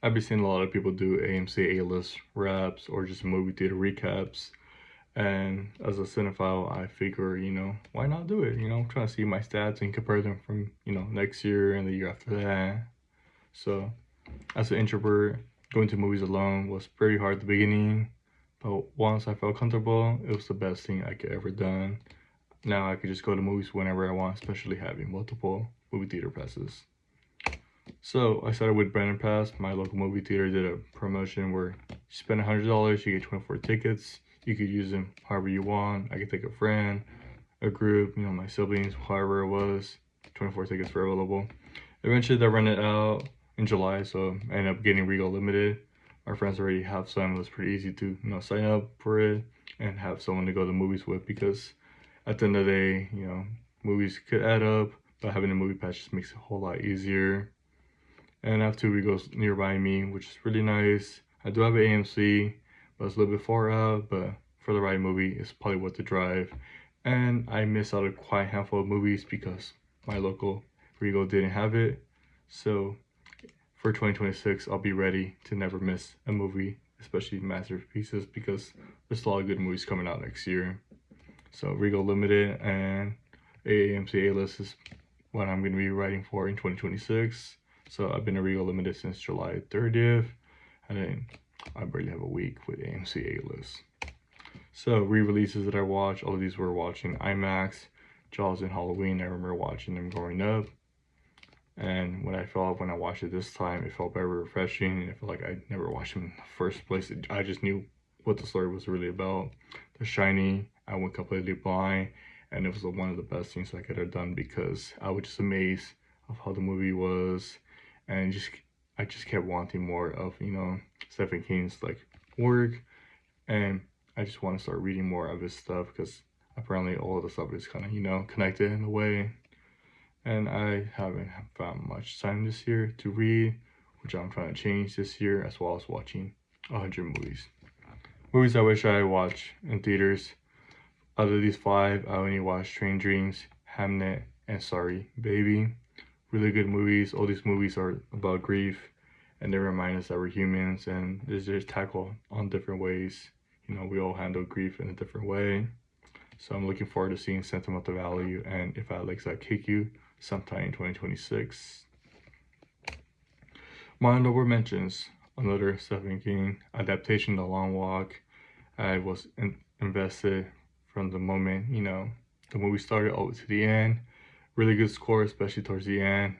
I've been seeing a lot of people do AMC A-list wraps or just movie theater recaps. And as a cinephile, I figure, why not do it? I'm trying to see my stats and compare them from, next year and the year after that. So as an introvert, going to movies alone was pretty hard at the beginning. But once I felt comfortable, it was the best thing I could ever done. Now I could just go to movies whenever I want, especially having multiple movie theater passes. So I started with Brandon Pass. My local movie theater did a promotion where you spend $100, you get 24 tickets. You could use them however you want. I could take a friend, a group, my siblings, however it was. 24 tickets were available. Eventually they ran it out in July, so I ended up getting Regal Limited. Our friends already have some. It was pretty easy to sign up for it and have someone to go to the movies with, because at the end of the day, movies could add up, but having a movie pass just makes it a whole lot easier. And I have two Regals nearby me, which is really nice. I do have an AMC, but it's a little bit far out, but for the right movie, it's probably worth the drive. And I missed out a quite handful of movies because my local Regal didn't have it. So for 2026, I'll be ready to never miss a movie, especially masterpieces, because there's a lot of good movies coming out next year. So Regal Limited and AMC A-List is what I'm going to be writing for in 2026. So I've been a Regal Limited since July 30th, and then I barely have a week with AMC A-List. So re-releases that I watched, all of these were watching IMAX. Jaws and Halloween, I remember watching them growing up. And when I watched it this time, it felt very refreshing. And I felt like I never watched them in the first place. I just knew what the story was really about. The Shining, I went completely blind, and it was one of the best things I could have done, because I was just amazed of how the movie was, and I just kept wanting more of Stephen King's work, and I just want to start reading more of his stuff, because apparently all of the stuff is kind of connected in a way. And I haven't found much time this year to read, which I'm trying to change this year, as well as watching 100 movies. Movies I wish I watched in theaters. Out of these 5, I only watched Train Dreams, Hamnet, and Sorry Baby. Really good movies. All these movies are about grief, and they remind us that we're humans, and they're just tackled on different ways. We all handle grief in a different way. So I'm looking forward to seeing Sentimental Value and If I Like That Kick You sometime in 2026. My honorable mentions: another Stephen King adaptation, The Long Walk. I was invested from the moment the movie started all the way to the end. Really good score, especially towards the end.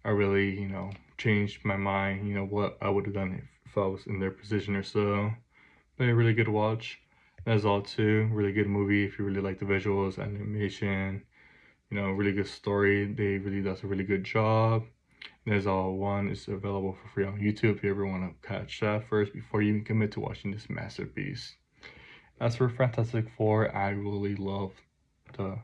I really changed my mind. What I would have done if I was in their position or so. But a really good watch. That's all too. Really good movie if you really like the visuals, animation. Really good story. They really does a really good job. There's All One is available for free on YouTube if you ever want to catch that first before you even commit to watching this masterpiece. As for Fantastic Four, I really love the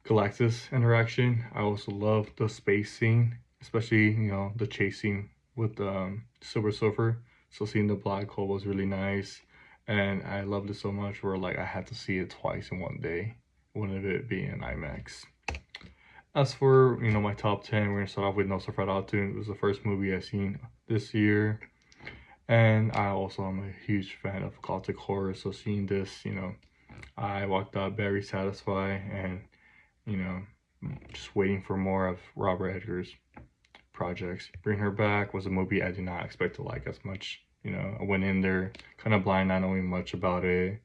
Galactus interaction. I also love the space scene, especially the chase scene with the Silver Surfer. So seeing the black hole was really nice, and I loved it so much where I had to see it twice in one day, one of it being in IMAX. As for my top 10, we're gonna start off with Nosferatu. It was the first movie I seen this year, and I also am a huge fan of gothic horror. So seeing this, I walked out very satisfied, and just waiting for more of Robert Edgar's projects. Bring Her Back was a movie I did not expect to like as much. I went in there kind of blind, not knowing much about it.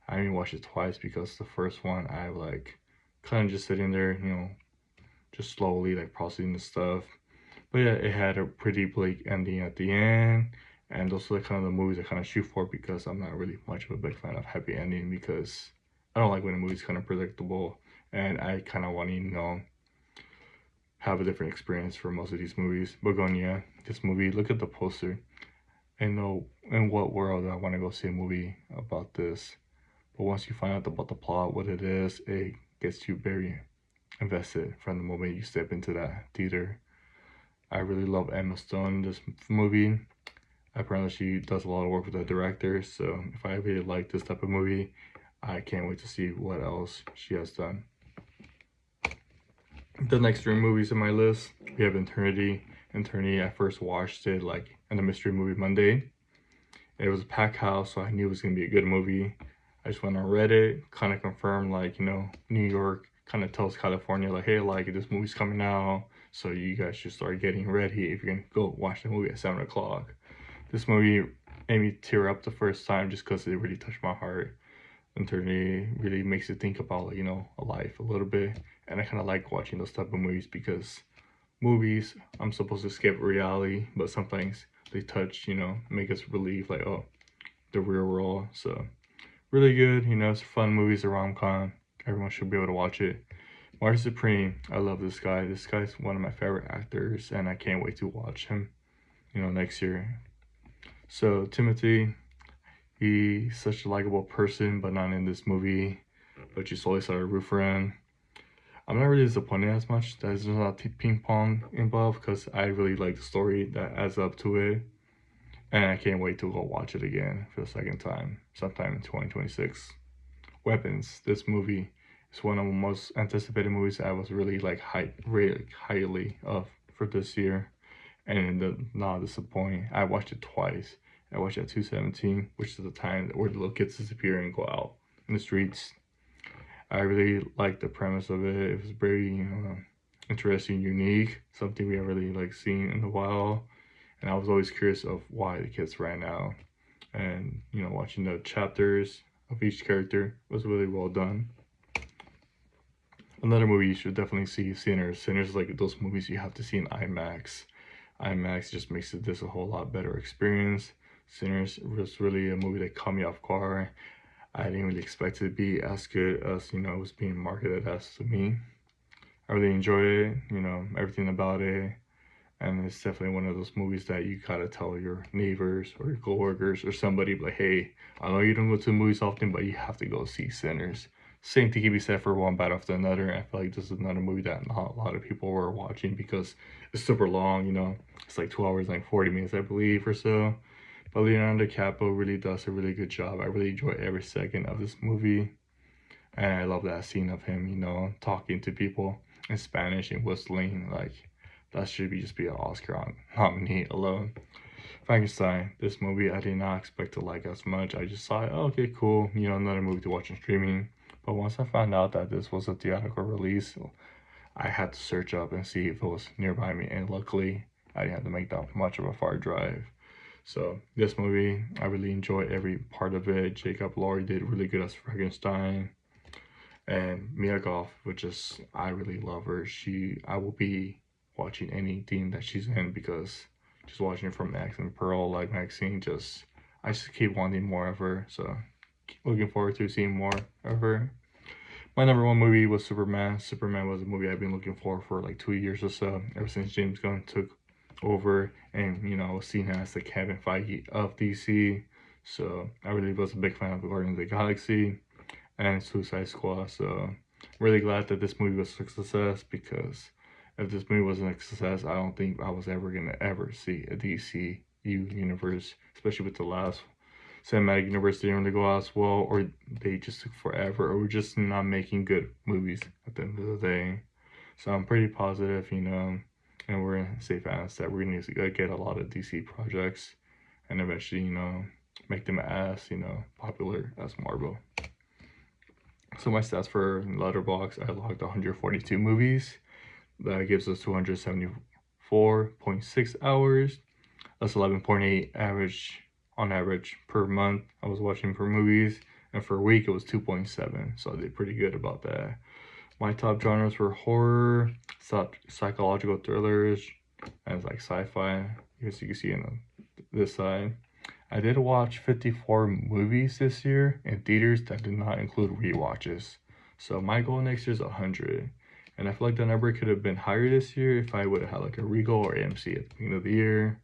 I only watched it twice because the first one I kind of just sitting there, just slowly processing the stuff. But yeah, it had a pretty bleak ending at the end. And those are kind of the movies I kind of shoot for, because I'm not really much of a big fan of happy ending, because I don't like when a movie's kind of predictable, and I kind of want to, have a different experience for most of these movies. But this movie, look at the poster. I know in what world I want to go see a movie about this. But once you find out about the plot, what it is, it gets you very invested from the moment you step into that theater. I really love Emma Stone in this movie. Apparently she does a lot of work with the director, so if I really like this type of movie, I can't wait to see what else she has done. The next 3 movies on my list, we have Eternity Eternity. I first watched it like in the Mystery Movie Monday. It was a packed house, so I knew it was gonna be a good movie. I just went on Reddit, kind of confirmed, like, New York kind of tells California, like, hey, like, this movie's coming out, so you guys should start getting ready if you're gonna go watch the movie at 7 o'clock. This movie made me tear up the first time just because it really touched my heart. Eternity really makes you think about, like, life a little bit. And I kind of like watching those type of movies because movies, I'm supposed to escape reality, but sometimes they touch, make us believe, like, oh, the real world. So really good, it's a fun movie, it's a rom-com. Everyone should be able to watch it. Martin Supreme, I love this guy. This guy's one of my favorite actors, and I can't wait to watch him, next year. So Timothy, he's such a likable person, but not in this movie. But you slowly start to root for him. I'm not really disappointed as much that there's not ping pong involved because I really like the story that adds up to it. And I can't wait to go watch it again for the second time, sometime in 2026. Weapons, this movie is one of the most anticipated movies I was really like really highly of for this year. And it did not disappoint. I watched it twice. I watched it at 2:17, which is the time where the little kids disappear and go out in the streets. I really liked the premise of it. It was very interesting, unique, something we haven't really like seen in a while. And I was always curious of why the kids ran out. And watching the chapters of each character was really well done. Another movie you should definitely see, Sinners. Sinners is like those movies you have to see in IMAX. IMAX just makes this a whole lot better experience. Sinners was really a movie that caught me off guard. I didn't really expect it to be as good as, it was being marketed as to me. I really enjoy it, everything about it. And it's definitely one of those movies that you gotta tell your neighbors or your coworkers or somebody, like, hey, I know you don't go to the movies often, but you have to go see Sinners. Same thing can be said for One Bite After Another. I feel like this is another movie that not a lot of people were watching because it's super long, It's like 2 hours, like 40 minutes, I believe, or so. But Leonardo DiCaprio really does a really good job. I really enjoy every second of this movie. And I love that scene of him, talking to people in Spanish and whistling. Like, that should just be an Oscar nominee alone. Frankenstein, this movie I did not expect to like as much. I just saw it, oh, okay, cool, another movie to watch on streaming. But once I found out that this was a theatrical release, I had to search up and see if it was nearby me. And luckily, I didn't have to make that much of a far drive. So this movie, I really enjoyed every part of it. Jacob Elordi did really good as Frankenstein. And Mia Goth, which is, I really love her. I will be watching anything that she's in because just watching from Max and Pearl, like Maxine, I just keep wanting more of her. So looking forward to seeing more of her. My number one movie was Superman. Superman was a movie I've been looking for like 2 years or so, ever since James Gunn took over and, I was seen as the Kevin Feige of DC. So I really was a big fan of Guardians of the Galaxy and Suicide Squad. So really glad that this movie was a success, because if this movie wasn't a success, I don't think I was ever gonna see a DCU universe, especially with the last cinematic universe didn't really go as well, or they just took forever, or we're just not making good movies at the end of the day. So I'm pretty positive, and we're in safe hands that we're gonna get a lot of DC projects and eventually, make them as, popular as Marvel. So my stats for Letterboxd, I logged 142 movies. That gives us 274.6 hours. That's 11.8 on average per month I was watching for movies. And for a week, it was 2.7. So I did pretty good about that. My top genres were horror, psychological thrillers, and like sci-fi. As you can see on this side. I did watch 54 movies this year in theaters that did not include rewatches. So my goal next year is 100. And I feel like the number could have been higher this year if I would have had like a Regal or AMC at the beginning of the year.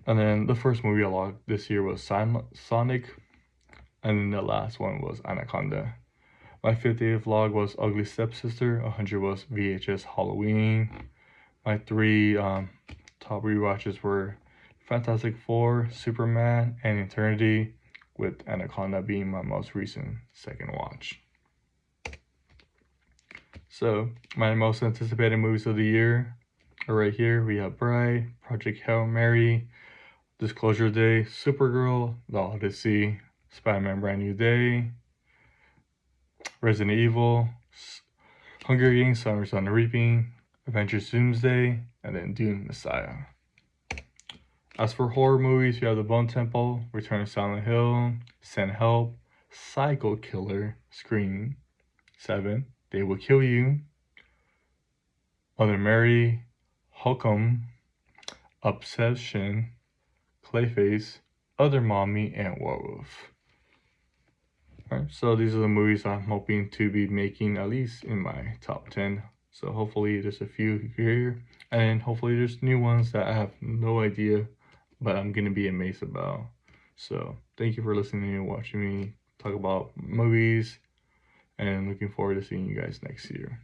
And then the first movie I logged this year was Sonic. And then the last one was Anaconda. My 50th vlog was Ugly Stepsister. 100 was VHS Halloween. My three top rewatches were Fantastic Four, Superman, and Eternity, with Anaconda being my most recent second watch. So, my most anticipated movies of the year, Right here we have Bride, Project Hail Mary, Disclosure Day, Supergirl, The Odyssey, Spider-Man Brand New Day, Resident Evil, Hunger Games, Summer's on the Reaping, Avengers Doomsday, and then Dune Messiah. As for horror movies, we have The Bone Temple, Return of Silent Hill, Send Help, Psycho Killer, Scream, 7, They Will Kill You, Mother Mary, Holcomb, Obsession, Clayface, Other Mommy, and Werewolf. Alright, so these are the movies I'm hoping to be making at least in my top 10. So hopefully there's a few here, and hopefully there's new ones that I have no idea, but I'm gonna be amazed about. So thank you for listening and watching me talk about movies, and looking forward to seeing you guys next year.